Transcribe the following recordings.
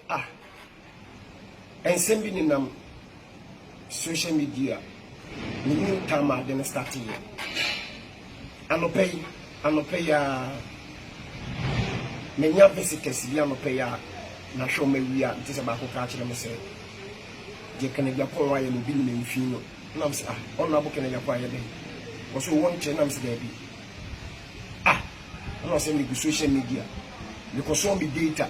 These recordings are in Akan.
ah ensemble ni nam social media ni new time then start here anopay ya menya visitors bi anopay ya na show me wia ntse ba ko ka kire me se je kan Japan wa ye no bi ni mfi no nam se on na bo kan Japan ya be wo so won che nam se da bi no say me go social media because so me data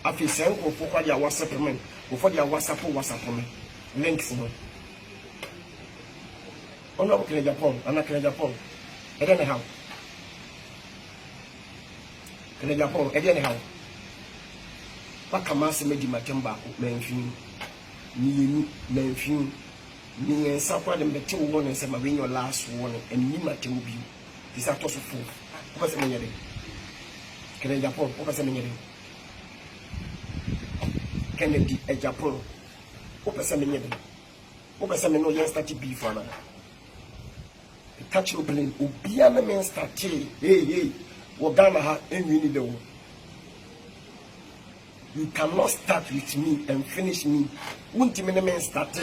afi sen ko for their WhatsApp men for their WhatsApp men links no on na bo kan Japan ana kan Japan e dey how kan Japan e dey how pakama se meji matemba ko menfin ni menfin ni ensa kwa dem beti wo no se ma when your last one and ni matem bi this atos fo ko se menyede kan Japan ko se menyede Kennedy e Japan ko se menyede ko se me no yen start bi for na catch your plane obia na men start hey wo Ghana ha enwi ni de wo. You cannot start with me and finish me. Won't me men start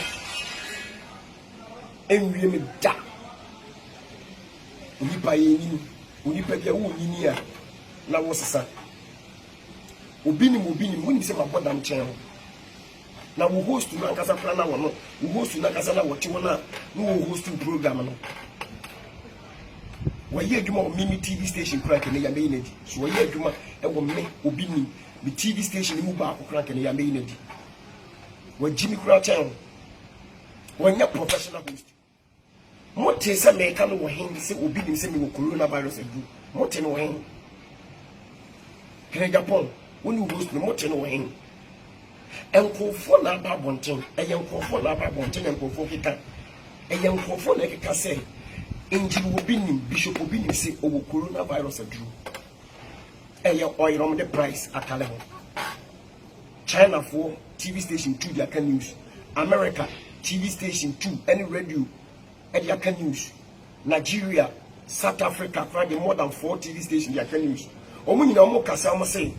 enwi me da onipa ye ni onipa bia wo ni ni a na wo sesa obi ni woni se maboda nchen na wo host na nkasa plan na wo no wo host na nkasa na wo ti wo na wo host program no wo ye adwuma o mimi TV station kura ke ne ya me di so wo ye adwuma e wo me obi ni the TV station mu ba akokra ke ne ya me di wo jimi kura chen wo nya professional host mote se me ka no wo hen se obi nim se me wo coronavirus adu mote no wo hen ke Japan woni host no mote no wo hen enkofo na ba bonten eyenkofo na ba bonten enkofo kita eyenkofo na kika se injiri obi nim bishop obi nim se o coronavirus adu oirom the price akale ho China for TV station 2 their can news America TV station 2 any radio their can news Nigeria South Africa probably more than 4 TV stations their can news omo nyina omo kasa omo say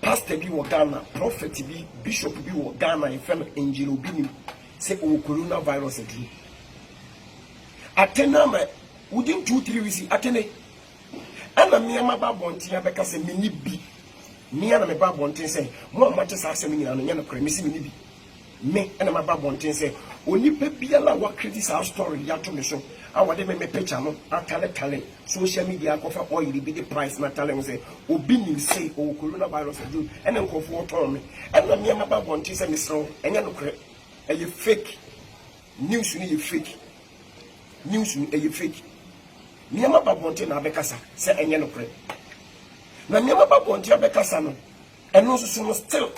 pastor bi wo Ghana prophet bi bishop bi wo Ghana e fem angel obi nim say o coronavirus adu atena ma within 2-3 weeks atene ana me ma ba bontia be ka se mini bi me ana me ba bontin se mo amate sa se me nyina no nya no kra me se mini bi me ana ma ba bontin se onipa biala wa credit our story ya to me so awade me picture no atale social media ko fa oil bi the price na tale say obi nim say o coronavirus adu ene nkofo oton me ana me ma ba bontin se me so enya no kra e fake news ni fake news ni e fake niema babonte na abekasa se enye no kre na niema babonte abekasa no eno so still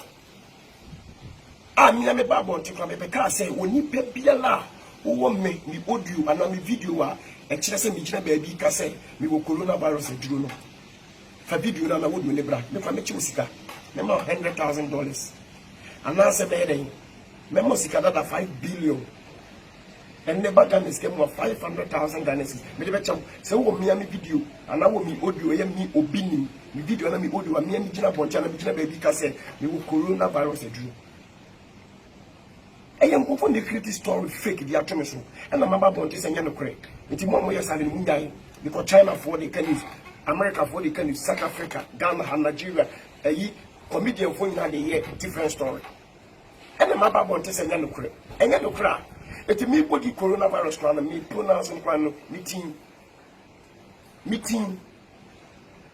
niema babonte kwa beka se oni pe biala wo me ni audio ana mi video a e kire se mi gina ba bi ka se mi wo coronavirus aduro no fa video na wo me bra me fa me chi usika me ma $100,000 ana se be den me mo sika da 5 billion and the back and came of 500,000 Ghana cedis. Me de becha se wo me video ana wo mi audio ye mi obini mi video na mi audio me mi gina boncha na mi gina baby ka se me wo coronavirus aduru eyem ko fo the create story fake dia to me so and na mama boncha se nya no correct nti mo ye sale mu ndai because China for the can America for the can South Africa Ghana and Nigeria comedian for na the year different story and na mama boncha se nya no correct enya no correct. It me body coronavirus plan me pronounce kwano meeting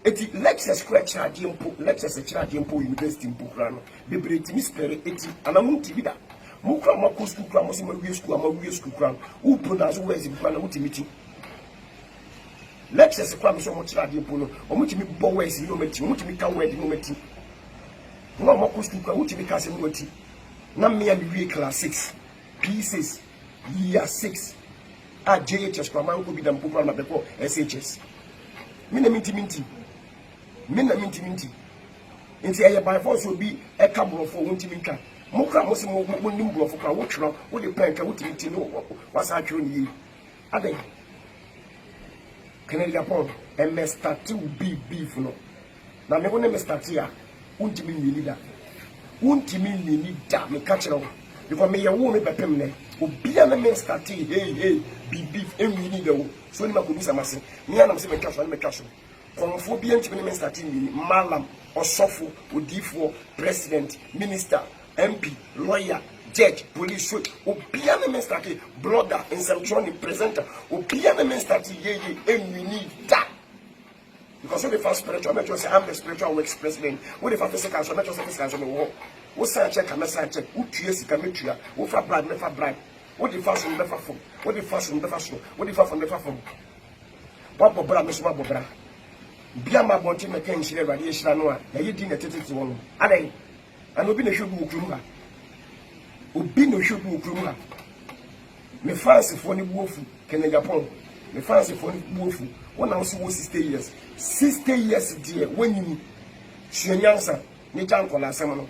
it lecture scratch impo lectures charge impo university impo plan be break me spare it anamu tv da mu kra ma school kra mo se ma wi school kra who pronounce words in plan wuti meeting lectures kwa me so mo charge impo no o mo timi bo words no meeting mo timi ka word no meeting no ma school kra wuti me ka se no wuti na me ya me class 6 pieces year 6 at JHS kwa mango bi da mpopra na beko SHS mina minti nti aye by force obi e ka brofo wonti minka mo kra mo se mo nim brofo kra wo twro wo de penka wo timiti no wasa twro ni yi ade Canada Japan MS start to be beef no na me wona me start here untimi ni leader untimi ni leader me catch no because me ye wo me bepem ne obia na me start hey bibi enwi ni de wo so ni makobi samase me anam se me catch no me catch konfo bi ntimi me start ni malam osofo odifo president minister MP lawyer judge police so obia na me start blogger instructor presenter obia na me start ye enwi ni da. Because when the first spiritual, I say I'm the spiritual works president. When the first physical, I say physical, I war. What sign check, I sign check. Who creates the committee? Who for bribe, never bribe. What the first one, never form. What the first one, never show. What the first one, never form. What Bobra, Miss Bobra. Biama Bonti, my king, she never did. She know. Now you didn't take it one. Ade, and Obi no should be Ukruma. Obi no should be Ukruma. Me fancy for the wolf, can Japan. Me fancy for the wolf. When I was 60 years. 60 years dear when you shenyansa ni jankola asemo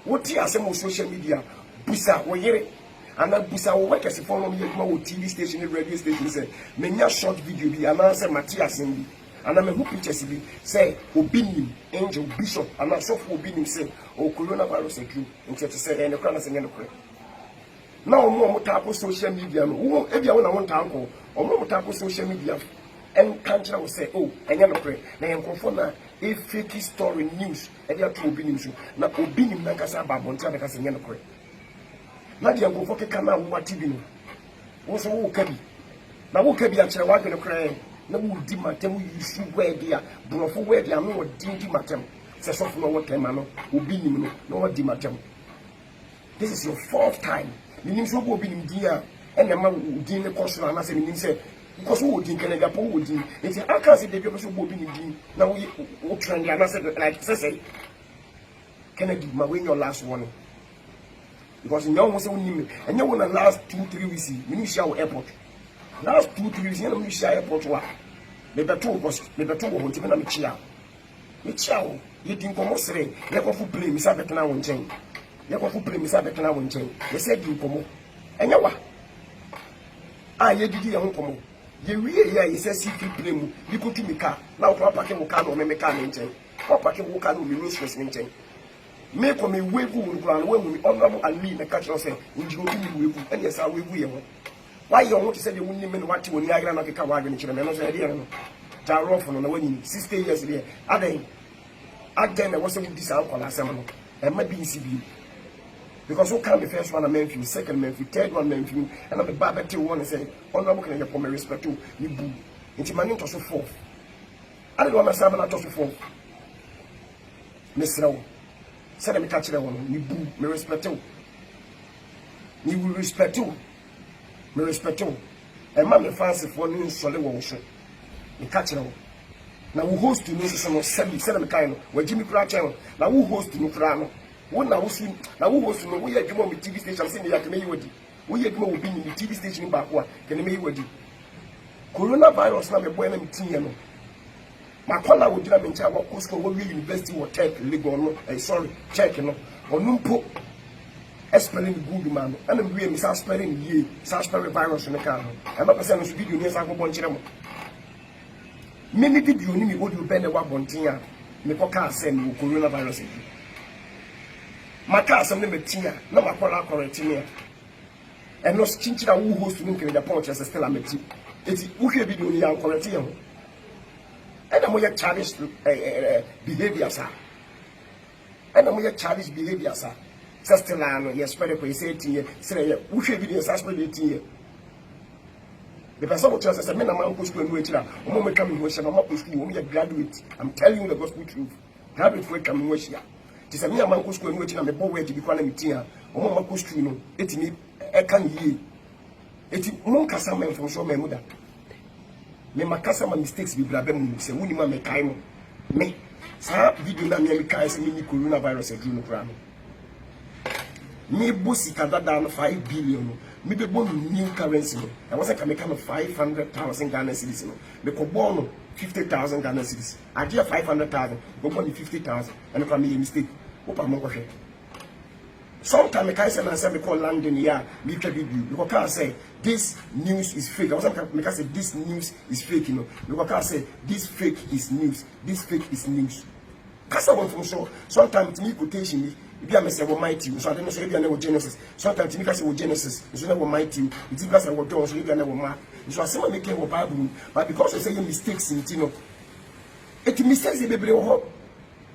what ti asemo social media busa wo yere ana busa wo work as for no me wo TV station radio station say menya short video bi ana say Matthias bi ana me who pictures bi say obinim angel bishop ana so for obinim say o coronavirus ekru nti te say ene kra na say ene kra na omo tap social media no wo e bia wo na won tanko omo tap social media and country will say, oh, and you pray. Now you confirm that a fake story news, and you have to obinim so. Now obinim na kasa babontia na kasa nyano pray. Now you go for kana wa TV no. Wo so wo kabi. Na wo kabi a kire wa gbe no pray. Na wo di matem issue where dia, brofo where dia no di matem. Say so for no what time no, obinim no what di matem. This is your fourth time. You need to go obinim dia, and the man di ne koso na say meaning say because who would think and Japan would think it's I can't see the people who be in now we trend and I said like say Kennedy my win your last one because you know was only and you want the last 2-3 weeks we share airport last 2-3 weeks you share airport wa me beto was me beto wo ntimi na me chia you think como sere you go for play me say beto na won chen you go for play me say beto na won chen you say di komo enya wa ye didi ya komo ye wie ya is a secret play mu you go to me car now to park mo car no me car nchen o park mo car no me no stress nchen me ko me wegu nkura we mu honorable ali me catch us say nji go me wegu and yes I wegu ye ho why you want to say you wunni me no what woni agra na keka wa adwe nchire me no so e dey no jarof no na wani 60 years there aden na was with this alcohol asem no e ma bi nsi because who can the first one a Memphis, second Memphis, third one Memphis, and I'm the Babette one and say, honorable can you for my respect to you boo. Into my name to so forth. I don't want to serve to so forth. Miss Row said, me catch that one, you boo, me respect you. You will respect you. Me respect you. And mammy fancy for new solid ocean. You catch it all. Now who host to know some 7 kind where Jimmy Cratch now who host to Nukrano. One now soon, now who was no way you want me TV station saying that may you we have been in the TV station back one, can may you coronavirus now a boy and teen. My father would not mention what Costco will university or tech legal, sorry, check or no spelling good man, and I'm really spelling ye, spelling virus in the car. I'm not percent video near Sako Bonchino. Many video need me go to bend a wabontia, me poker send coronavirus. My car some name tia, no my call correct me. And no chinchilla who host to the punch as a still a meti. It's who can be doing young correct you. And I'm more childish behavior, sir. And I'm more childish behavior, sir. Sastelano, yes, spread a say to you, say, who should be the suspect here. The person tells us, I mean, I'm uncle school and wait now. A moment coming, which I'm up to school, we are graduate. I'm telling you the gospel truth. Graduate for coming, which here. Tis a mere man school and waiting on the boy to be calling me or Mamma school, it me a can ye. It Moncasa man from so many. Me Macassa mistakes be blabbing, say, Winnie Mamma Kaimo. Me, sir, video na me carries mini coronavirus at Juno. Me bossy down 5 billion. Me be born new currency. I was like a mechanic of 500,000 Ghana cedis. Me ko born 50,000 Ghana cedis. I get 500,000. Go born 50,000. And if I make a mistake, opa mo go share. Sometimes I say and say me call London here, me tell video. Because I say this news is fake. I was like say this news is fake, you know. Because I say this fake is news. This fake is news. kasa won from so sometimes me quotation me bi am say wo mighty so I don't say bi na wo Genesis sometimes me kasa wo Genesis so na wo mighty it kasa wo John so bi na wo ma so asema make wo Bible but because you say mistakes in tino it mistakes be bebre wo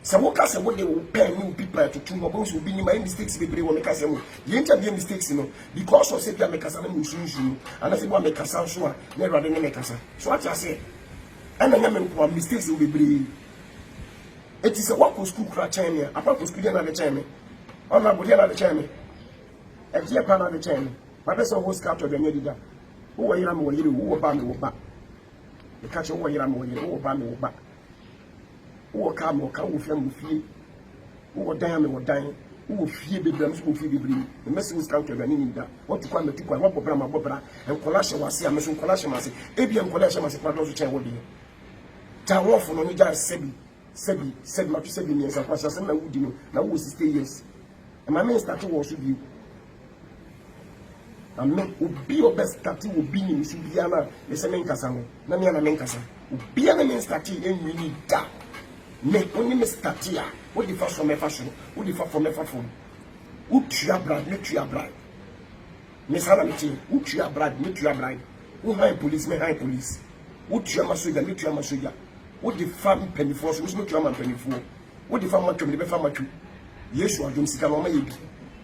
so wo kasa wo de wo pen new people to tun wo so bi ni my mistakes bebre wo me kasa mo ye nta bi mistakes no because of say bi am kasa na mo sunsun and say wo me kasa so a na Awurade ne me kasa so what I say and I am mistakes will be brave. It is a walk school crack chain, apart from school another chain. On my body another chain. A dear pan of the chain. But that's all was captured the leader. Who are you? Who are Bammy back? The catcher who are you? Who are Bammy back? Who are come or come with them with you? Who are dying or dying? Who will fear the drums who fear the breed? The message was counted and in that. What to come to what Brahma Bobra and Colasha was here, Mason Colasha Massy, Abian Colasha Massy, Pados chain will be. Tower for no just said much 7 years of Passion, and would you know, now was 6 years. And my main statue was with you. And men would be your best statue will be in Subiana, the same Casano, Namiana Mencasa. Be an main statue and we need that. Make only Miss Tatia, what the first from a fashion, what the first from a fashion. Would you bride, make you a bride? Miss Halamity, would you a bride, make you a bride? Who high police, may high police? Would you a masuga, make you a masuga? What the farm penny force, which make you a penny for? What the farmer to the farmer to? Yes, you are doing Sikama.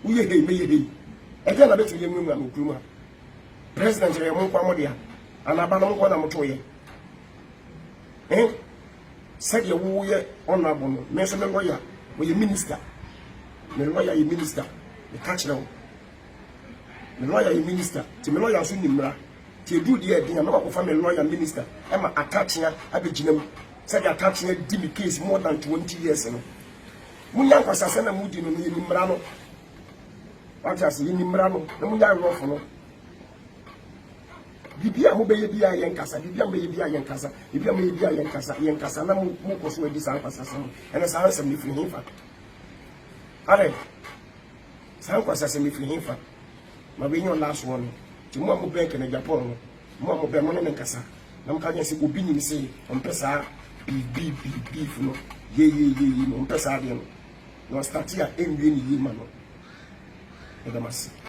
We hey, may he. Again, I bet you young woman, Kuma. President Raymond Quamodia, and Abanon Quanamotoye. Eh? Said your warrior honorable, mention the lawyer, with your minister. The lawyer, your minister, the catch now. The lawyer, your minister, to the lawyer, soon in Mra. To do the idea, I'm not a lawyer minister. I'm a catching a Abijinum. Said you're catching a Dimmy case more than 20 years ago. Munyan was a son of Moody in Mrano. What I say in Mrano, the Munyan Roffalo. Bibia who be a Yankasa, Bibia may be a Yankasa, Bibia may be a Yankasa, Yankasa, Mukos will be some assassin, and as I answer me for him. Are some assassin for him. My being your last one. To Mamma Bank and a Japan, Mamma Bemon and Cassa. Nam can say, Ubini say, on Pesa, beef, no, ye, no, Pesadian, no, Statia, Indian, Yimano.